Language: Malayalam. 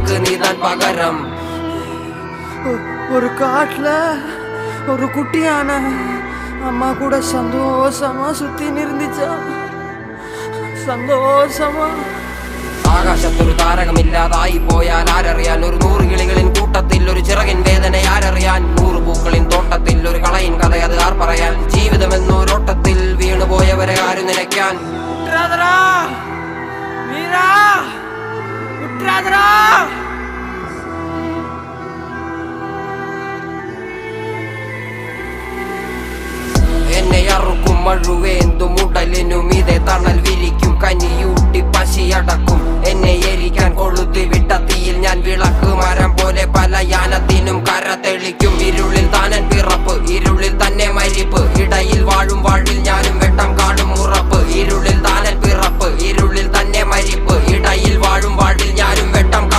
எனக்கு நீதான் பகரம். ஒரு காட்டுல ஒரு குட்டியான அம்மா கூட சந்தோஷமா சுத்தி நிறுந்துச்சா, സന്തോഷമാ. ആകാശത്തൊരു താരകമില്ലാതായി പോയാൽ ആരറിയാൻ? ഒരു 100 കിളികളിൻ കൂട്ടത്തിൽ ഒരു ചിറകിൻ വേദന ആരറിയാൻ? 100 പൂക്കളിൻ തോട്ടത്തിൽ ഒരു കളയിൻ കഥ അത് ആർ പറയാൻ? ജീവിതമെന്നൊരോട്ടത്തിൽ വീണുപോയവരെ ആര് നിലയ്ക്കാൻ? എന്നെ അറുക്കും മഴുവേന്തും ഉടലിനും ഇതേ തണൽ വിരിക്കും, കനിയൂട്ടി പശിയടക്കും. എന്നെ എരിക്കാൻ കൊളുത്തി വിട്ട തീയിൽ ഞാൻ വിളക്ക് മരം പോലെ പല യാനത്തിനും കര തെളിക്കും. ഇരുളിൽ താനൻ